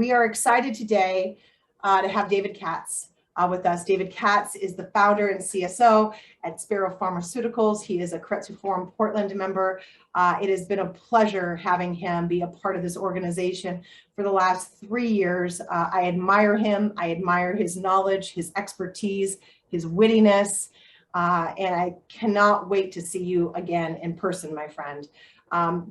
we are excited today to have David Katz with us. David Katz is the founder and CSO at Sparrow Pharmaceuticals. He is a Keiretsu-seeded Portland member. It has been a pleasure having him be a part of this organization for the last 3 years. I admire him. I admire his knowledge, his expertise, his wittiness, and I cannot wait to see you again in person, my friend.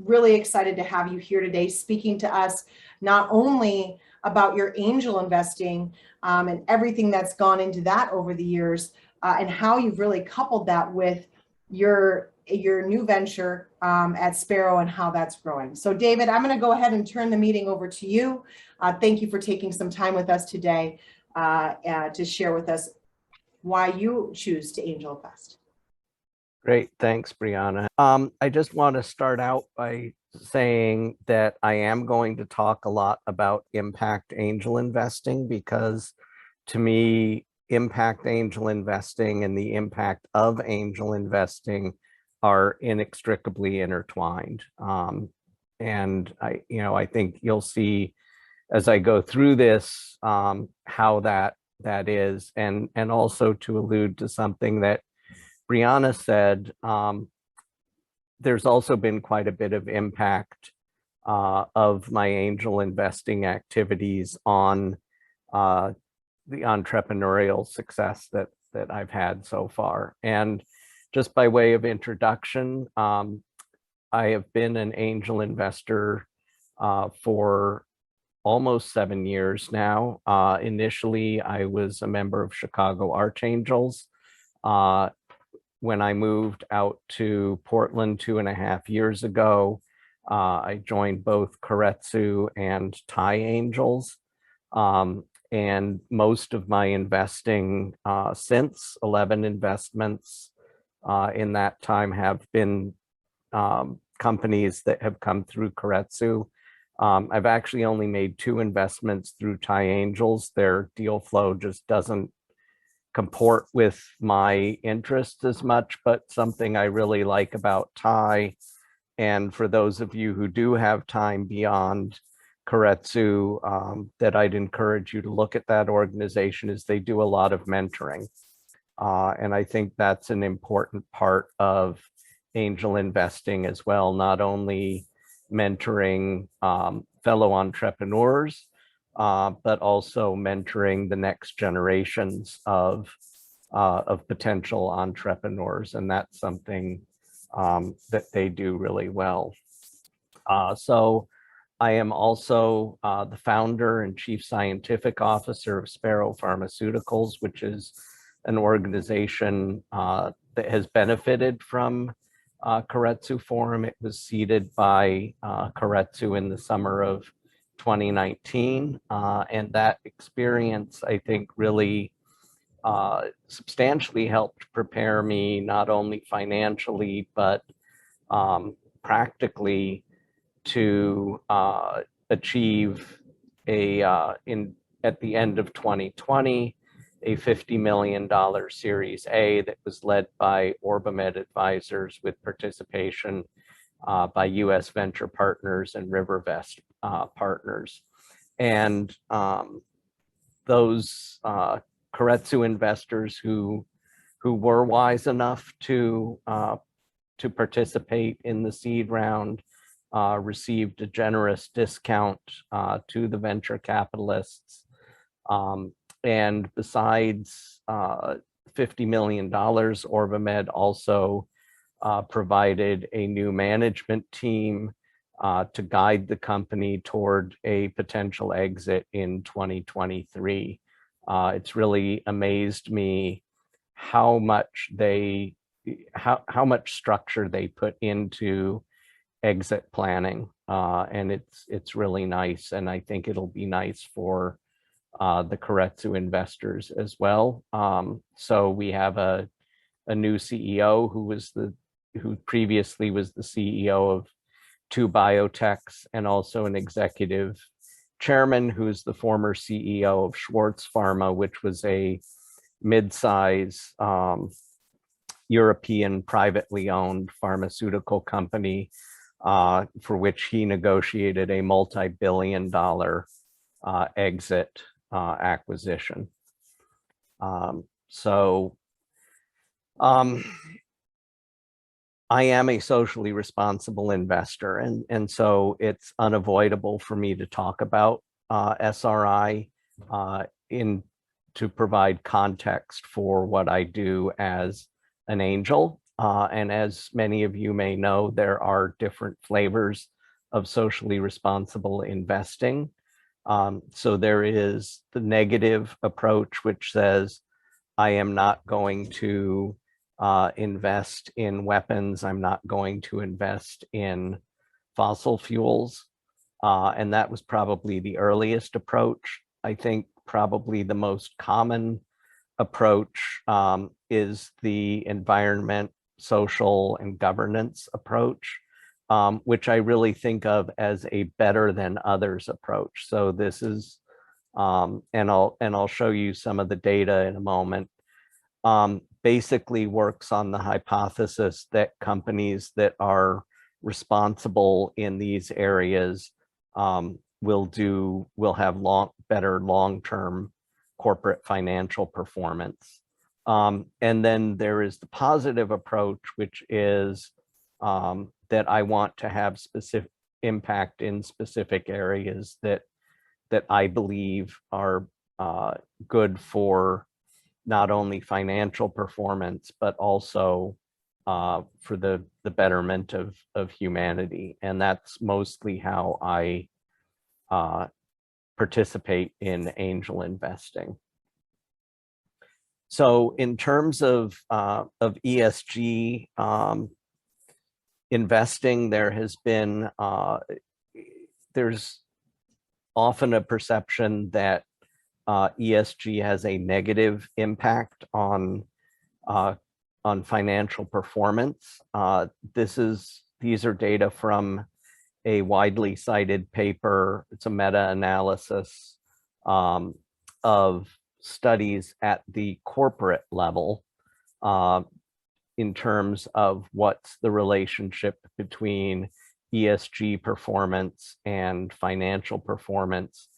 Really excited to have you here today speaking to us, not only about your angel investing and everything that's gone into that over the years, and how you've really coupled that with your new venture at Sparrow and how that's growing. So David, I'm going to go ahead and turn the meeting over to you. Thank you for taking some time with us today to share with us why you choose to angel invest. Great, thanks, Brianna. I just want to start out by saying that I am going to talk a lot about impact angel investing, because to me, impact angel investing and the impact of angel investing are inextricably intertwined. And I think you'll see as I go through this how that is, and also to allude to something that Brianna said, there's also been quite a bit of impact of my angel investing activities on the entrepreneurial success that I've had so far. And just by way of introduction, I have been an angel investor for almost 7 years now. Initially, I was a member of Chicago Archangels. When I moved out to Portland 2.5 years ago, I joined both Keiretsu and Thai Angels. And most of my investing since 11 investments in that time have been companies that have come through Keiretsu. I've actually only made 2 investments through Thai Angels. Their deal flow just doesn't comport with my interests as much, but something I really like about Thai. And for those of you who do have time beyond Keiretsu, that I'd encourage you to look at that organization, is they do a lot of mentoring. And I think that's an important part of angel investing as well, not only mentoring fellow entrepreneurs, but also mentoring the next generations of potential entrepreneurs, and that's something that they do really well. So I am also the founder and chief scientific officer of Sparrow Pharmaceuticals, which is an organization that has benefited from Keiretsu Forum. It was seeded by Keiretsu in the summer of 2019, and that experience, I think, really substantially helped prepare me not only financially but practically to achieve at the end of 2020 a $50 million Series A that was led by OrbiMed Advisors with participation by US venture partners and RiverVest partners. And those Keiretsu investors who were wise enough to participate in the seed round received a generous discount to the venture capitalists. And besides $50 million, OrbiMed also provided a new management team to guide the company toward a potential exit in 2023. It's really amazed me how much structure they put into exit planning, and it's really nice, and I think it'll be nice for the Keiretsu investors as well. So we have a new CEO who previously was the CEO of 2 biotechs, and also an executive chairman who's the former CEO of Schwartz Pharma, which was a mid-size European privately owned pharmaceutical company for which he negotiated a multi-billion-dollar exit acquisition. So I am a socially responsible investor, and so it's unavoidable for me to talk about SRI to provide context for what I do as an angel. And as many of you may know, there are different flavors of socially responsible investing. So there is the negative approach, which says, I am not going to invest in weapons. I'm not going to invest in fossil fuels. And that was probably the earliest approach. I think probably the most common approach is the environment, social, and governance approach, which I really think of as a better than others approach. So this is, and I'll show you some of the data in a moment, basically works on the hypothesis that companies that are responsible in these areas will have better long-term corporate financial performance. And then there is the positive approach, which is that I want to have specific impact in specific areas that I believe are good for not only financial performance, but also for the betterment of humanity. And that's mostly how I participate in angel investing. So in terms of ESG investing, there's often a perception that ESG has a negative impact on financial performance. These are data from a widely cited paper. It's a meta-analysis of studies at the corporate level in terms of what's the relationship between ESG performance and financial performance.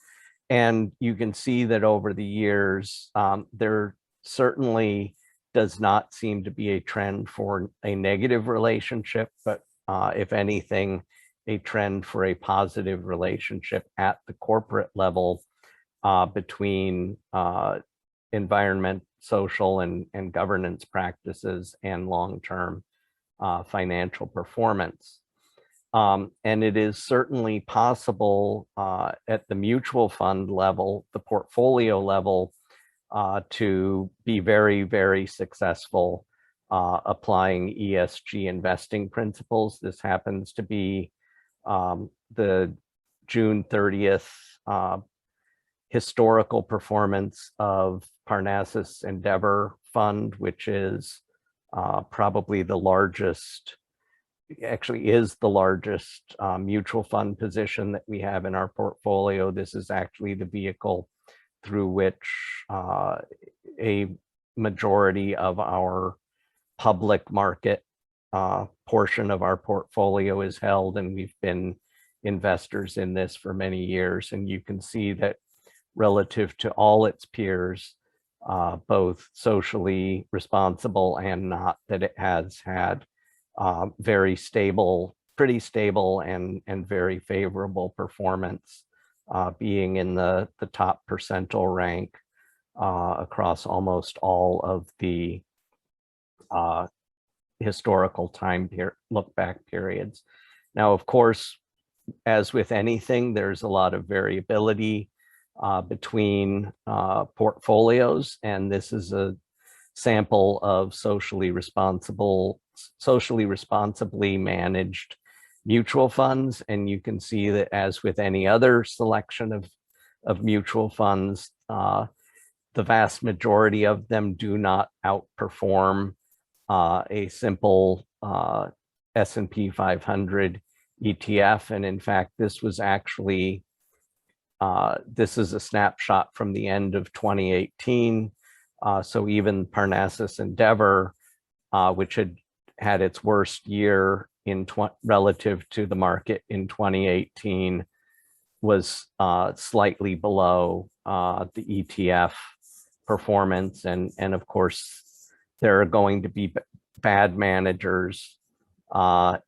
And you can see that over the years, there certainly does not seem to be a trend for a negative relationship, but if anything, a trend for a positive relationship at the corporate level between environment, social, and governance practices and long-term financial performance. And it is certainly possible at the mutual fund level, the portfolio level, to be very, very successful applying ESG investing principles. This happens to be the June 30th historical performance of Parnassus Endeavor Fund, which is probably the largest, actually is the largest mutual fund position that we have in our portfolio. This is actually the vehicle through which a majority of our public market portion of our portfolio is held, and we've been investors in this for many years. And you can see that relative to all its peers, both socially responsible and not, that it has had very stable, pretty stable and very favorable performance, being in the top percentile rank across almost all of the historical time look back periods. Now, of course, as with anything, there's a lot of variability between portfolios, and this is a sample of socially responsibly managed mutual funds. And you can see that, as with any other selection of mutual funds, the vast majority of them do not outperform a simple S&P 500 ETF. And in fact, this was actually, this is a snapshot from the end of 2018. So even Parnassus Endeavor, which had its worst year relative to the market in 2018, was slightly below the ETF performance. And of course, there are going to be bad managers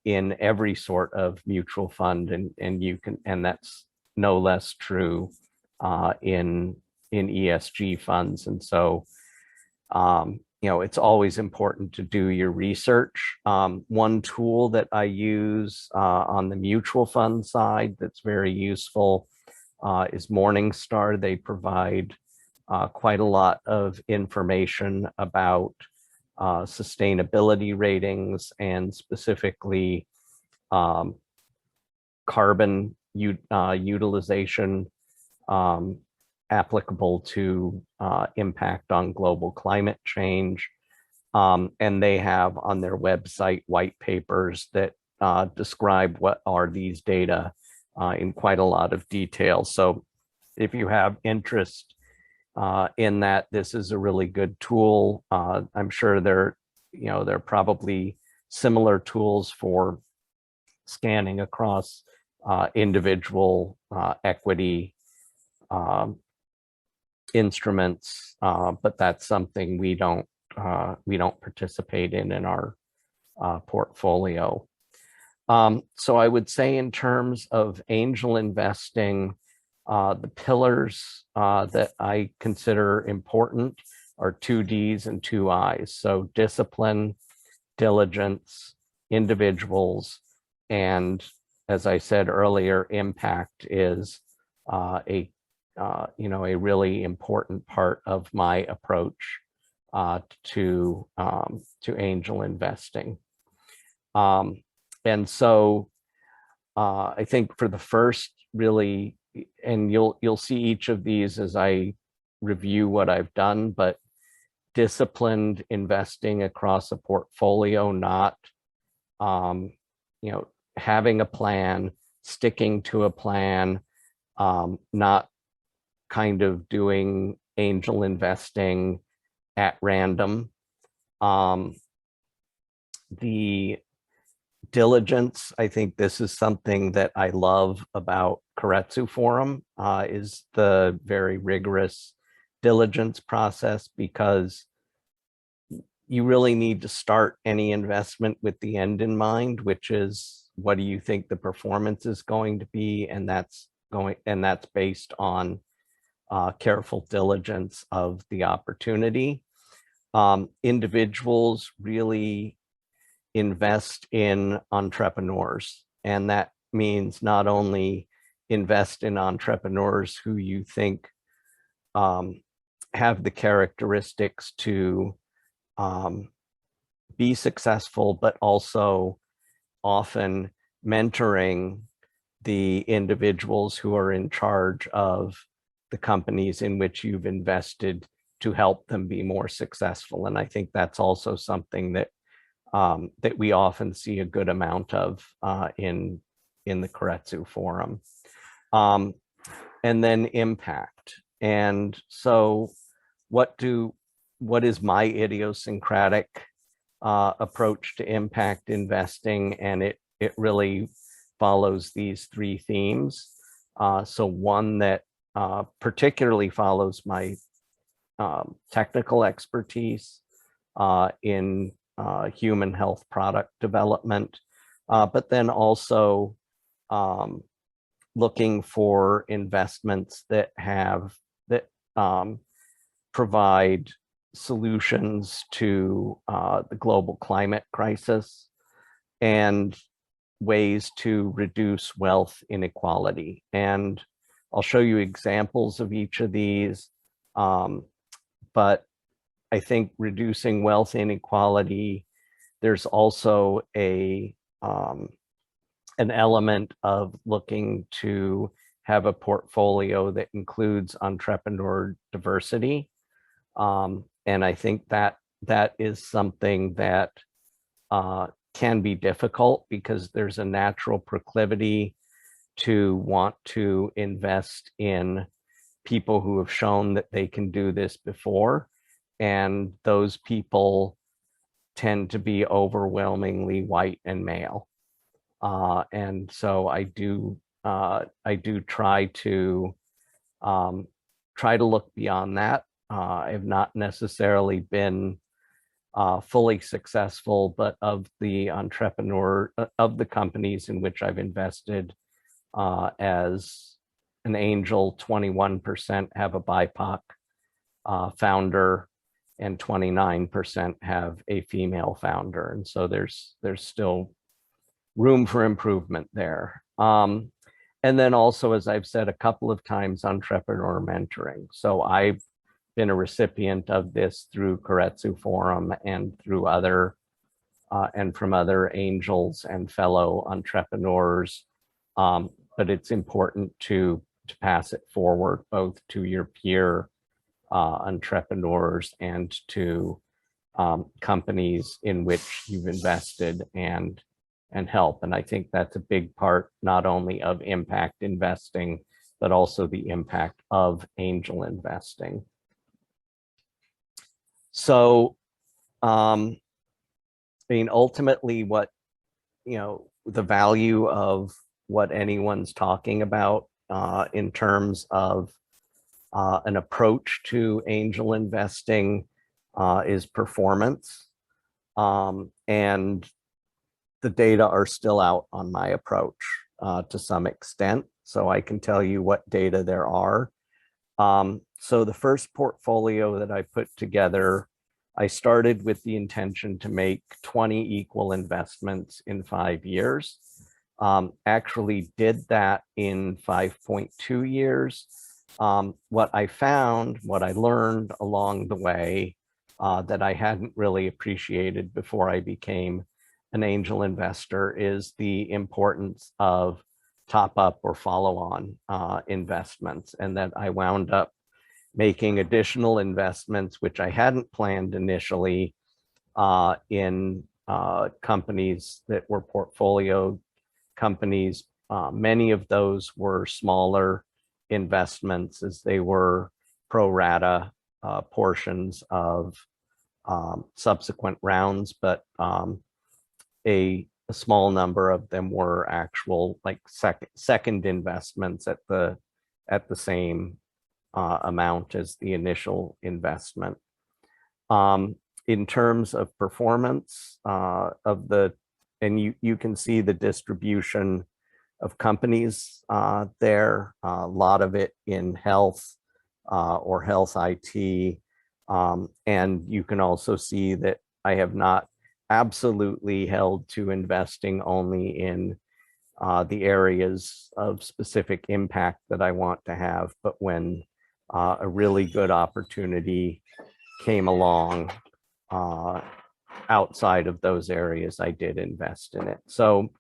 in every sort of mutual fund, and that's no less true in ESG funds. And so, it's always important to do your research. One tool that I use on the mutual fund side that's very useful is Morningstar. They provide quite a lot of information about sustainability ratings, and specifically carbon utilization applicable to impact on global climate change. And they have on their website white papers that describe what are these data in quite a lot of detail. So if you have interest in that, this is a really good tool. I'm sure there are probably similar tools for scanning across individual equity instruments, but that's something we don't participate in our portfolio. So I would say, in terms of angel investing, the pillars that I consider important are 2 Ds and 2 Is. So discipline, diligence, individuals, and, as I said earlier, impact is a really important part of my approach to angel investing. And so I think for the first, really, and you'll see each of these as I review what I've done, but disciplined investing across a portfolio, not having a plan, sticking to a plan, not kind of doing angel investing at random. The diligence, I think this is something that I love about Keiretsu Forum, is the very rigorous diligence process, because you really need to start any investment with the end in mind, which is, what do you think the performance is going to be? And that's based on careful diligence of the opportunity. Individuals really invest in entrepreneurs, and that means not only invest in entrepreneurs who you think have the characteristics to be successful, but also often mentoring the individuals who are in charge of the companies in which you've invested to help them be more successful. And I think that's also something that that we often see a good amount of in the Keiretsu Forum. And then impact. And so what is my idiosyncratic approach to impact investing? And it really follows these 3 themes. So one that particularly follows my technical expertise in human health product development, but then also looking for investments that provide solutions to the global climate crisis and ways to reduce wealth inequality. And I'll show you examples of each of these, but I think reducing wealth inequality, there's also an element of looking to have a portfolio that includes entrepreneur diversity. And I think that is something that can be difficult, because there's a natural proclivity to want to invest in people who have shown that they can do this before. And those people tend to be overwhelmingly white and male. And so I do I do try to look beyond that. I've not necessarily been fully successful, but of the companies in which I've invested as an angel, 21% have a BIPOC founder, and 29% have a female founder. And so there's still room for improvement there. And then also, as I've said a couple of times, entrepreneur mentoring. So I've been a recipient of this through Keiretsu Forum and through other and from other angels and fellow entrepreneurs. But it's important to pass it forward both to your peer entrepreneurs and to companies in which you've invested and help. And I think that's a big part, not only of impact investing, but also the impact of angel investing. So, I mean, ultimately what, the value of what anyone's talking about in terms of an approach to angel investing is performance. And the data are still out on my approach to some extent. So I can tell you what data there are. So the first portfolio that I put together, I started with the intention to make 20 equal investments in 5 years. Actually did that in 5.2 years. What I found, what I learned along the way that I hadn't really appreciated before I became an angel investor is the importance of top-up or follow-on investments, and that I wound up making additional investments, which I hadn't planned initially, in companies that were portfolio companies. Many of those were smaller investments, as they were pro rata portions of subsequent rounds, but a small number of them were actual like second investments at the same amount as the initial investment. In terms of performance and you can see the distribution of companies there, a lot of it in health or health IT. And you can also see that I have not absolutely held to investing only in the areas of specific impact that I want to have, but when a really good opportunity came along outside of those areas, I did invest in it. So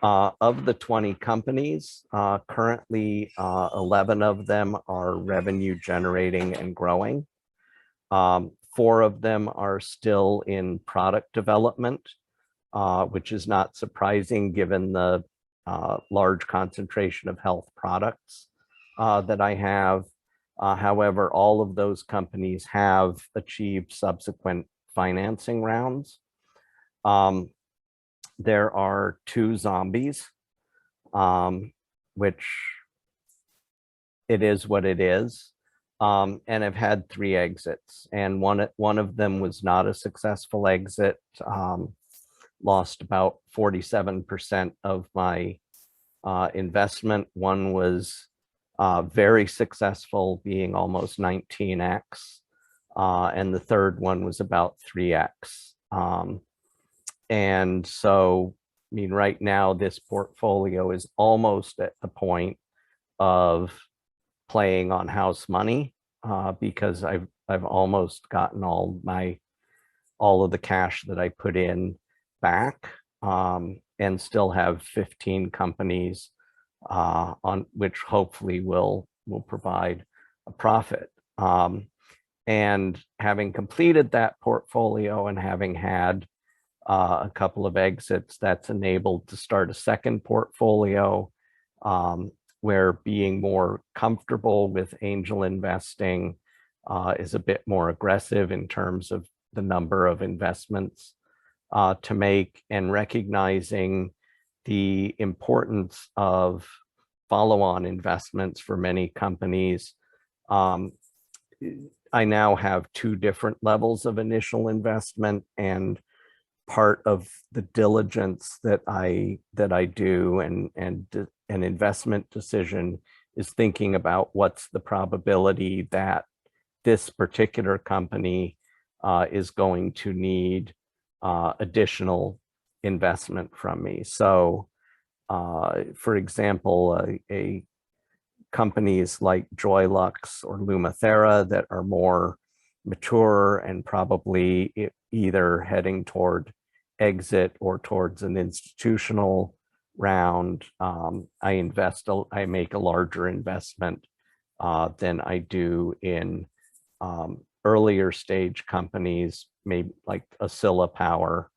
of the 20 companies, currently 11 of them are revenue generating and growing. 4 of them are still in product development, which is not surprising given the large concentration of health products that I have. However, all of those companies have achieved subsequent financing rounds. There are 2 zombies, which it is what it is. And I've had 3 exits, and one of them was not a successful exit. Lost about 47% of my investment. One was very successful, being almost 19x, and the third one was about 3x. And so, I mean, right now this portfolio is almost at the point of playing on house money, because I've almost gotten all of the cash that I put in back, and still have 15 companies on which hopefully will provide a profit. And having completed that portfolio and having had a couple of exits, that's enabled to start a second portfolio, where being more comfortable with angel investing is a bit more aggressive in terms of the number of investments to make, and recognizing the importance of follow-on investments for many companies. I now have two different levels of initial investment, and part of the diligence that I do and an investment decision is thinking about what's the probability that this particular company is going to need additional investment from me. So, for example, a companies like Joylux or Lumathera that are more mature and probably either heading toward exit or towards an institutional round, I make a larger investment than I do in earlier stage companies, maybe like Acilla Power,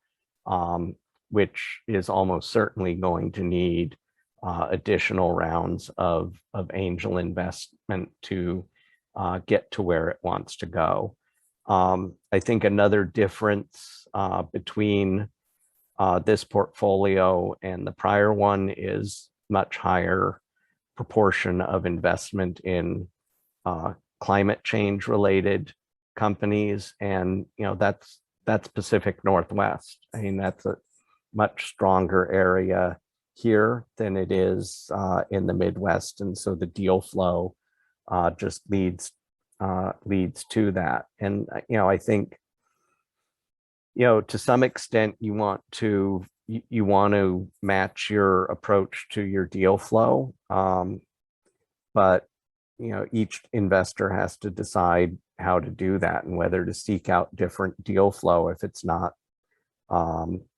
which is almost certainly going to need additional rounds of angel investment to get to where it wants to go. I think another difference between this portfolio and the prior one is much higher proportion of investment in climate change related companies, and that's Pacific Northwest. I mean, that's a much stronger area here than it is in the Midwest, and so the deal flow just leads to that. And I think to some extent you want to match your approach to your deal flow, but each investor has to decide how to do that and whether to seek out different deal flow if it's not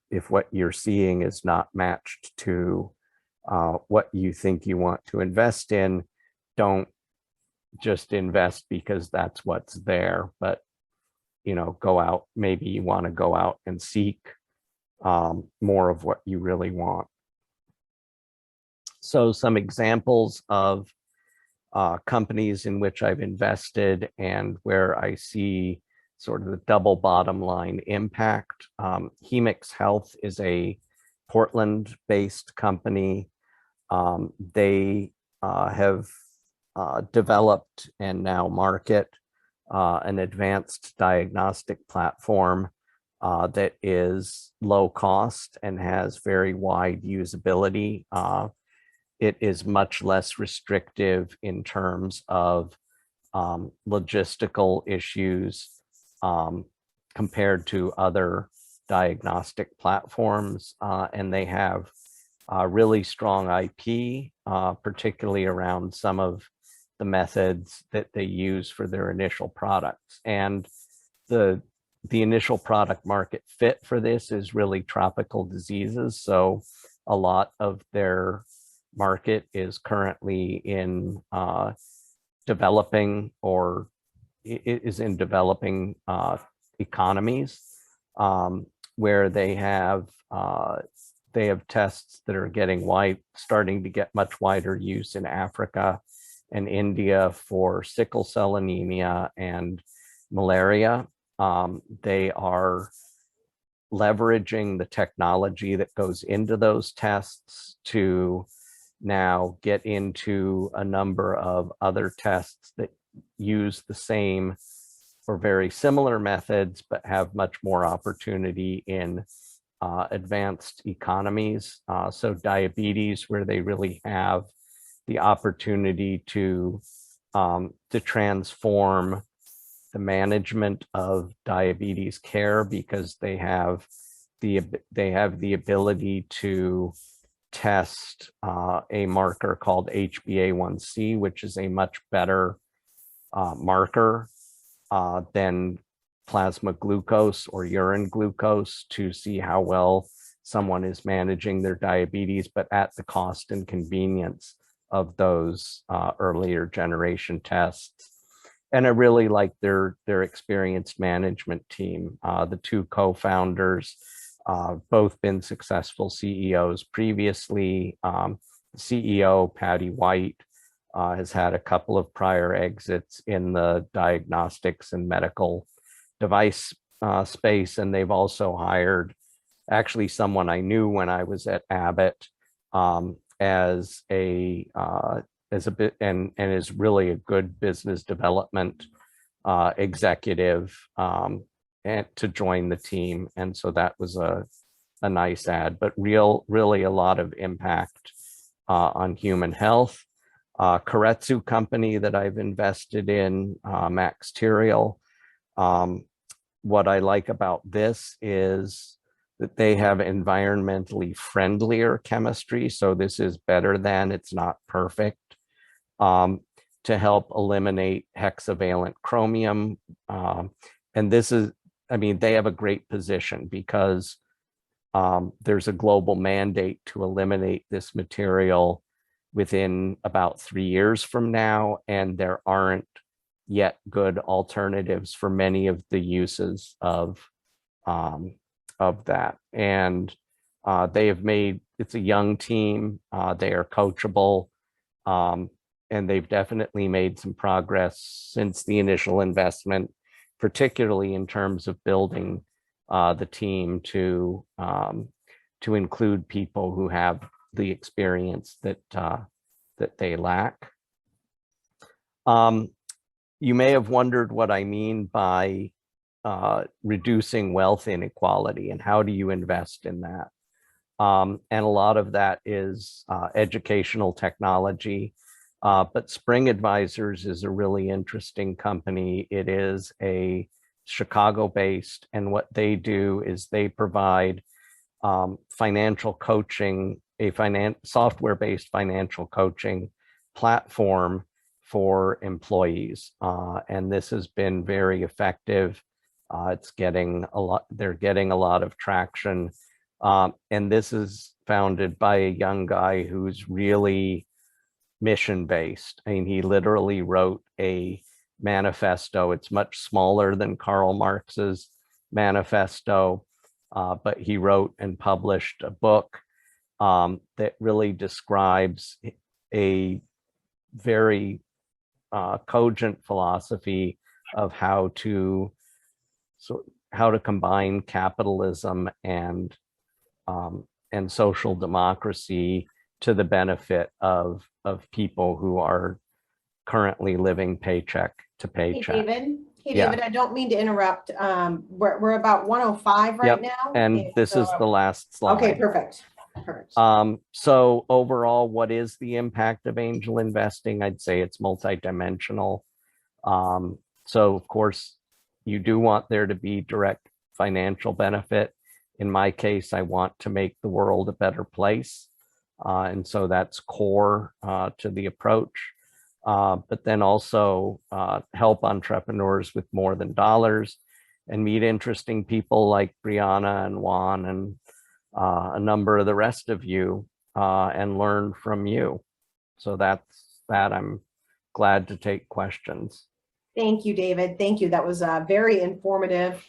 if what you're seeing is not matched to what you think you want to invest in. Don't just invest because that's what's there, but go out, maybe you want to go out and seek more of what you really want. So some examples of companies in which I've invested and where I see sort of the double bottom line impact. Hemix Health is a Portland-based company. They have developed and now market an advanced diagnostic platform that is low cost and has very wide usability. It is much less restrictive in terms of logistical issues compared to other diagnostic platforms, and they have really strong IP, particularly around some of the methods that they use for their initial products. And the initial product market fit for this is really tropical diseases. So a lot of their market is currently in developing or is in developing economies, where they have tests that are starting to get much wider use in Africa and India for sickle cell anemia and malaria. They are leveraging the technology that goes into those tests to now get into a number of other tests that use the same or very similar methods, but have much more opportunity in advanced economies. So diabetes, where they really have the opportunity to transform the management of diabetes care, because they have the ability to test a marker called HbA1c, which is a much better marker than plasma glucose or urine glucose to see how well someone is managing their diabetes, but at the cost and convenience of those earlier generation tests. And I really like their experienced management team. The two co-founders, both been successful CEOs previously. CEO Patty White has had a couple of prior exits in the diagnostics and medical device space, and they've also hired actually someone I knew when I was at Abbott, as a bit and is really a good business development executive and to join the team. And so that was a nice add, but really a lot of impact on human health. Keiretsu company that I've invested in, Maxterial. What I like about this is that they have environmentally friendlier chemistry. So this is better than, it's not perfect, to help eliminate hexavalent chromium. And this is, I mean, they have a great position because there's a global mandate to eliminate this material within about 3 years from now, and there aren't yet good alternatives for many of the uses of that. And they have made, it's a young team, they are coachable, and they've definitely made some progress since the initial investment, particularly in terms of building the team to include people who have the experience that they lack. You may have wondered what I mean by reducing wealth inequality and how do you invest in that? And a lot of that is educational technology. But Spring Advisors is a really interesting company. It is a Chicago-based, and what they do is they provide financial coaching, a software-based financial coaching platform for employees. And this has been very effective. It's getting a lot, they're getting a lot of traction. And this is founded by a young guy who's really mission-based. I mean, he literally wrote a manifesto. It's much smaller than Karl Marx's manifesto, but he wrote and published a book that really describes a very cogent philosophy of how to combine capitalism and social democracy to the benefit of people who are currently living paycheck to paycheck. Hey, David, I don't mean to interrupt. We're about 105 right now. And this is the last slide. Okay, perfect. So overall, what is the impact of angel investing? I'd say it's multidimensional. So of course, you do want there to be direct financial benefit. In my case, I want to make the world a better place. And so that's core to the approach. But then also help entrepreneurs with more than dollars and meet interesting people like Brianna and Juan and a number of the rest of you and learn from you. So that's that. I'm glad to take questions. Thank you, David. Thank you. That was very informative.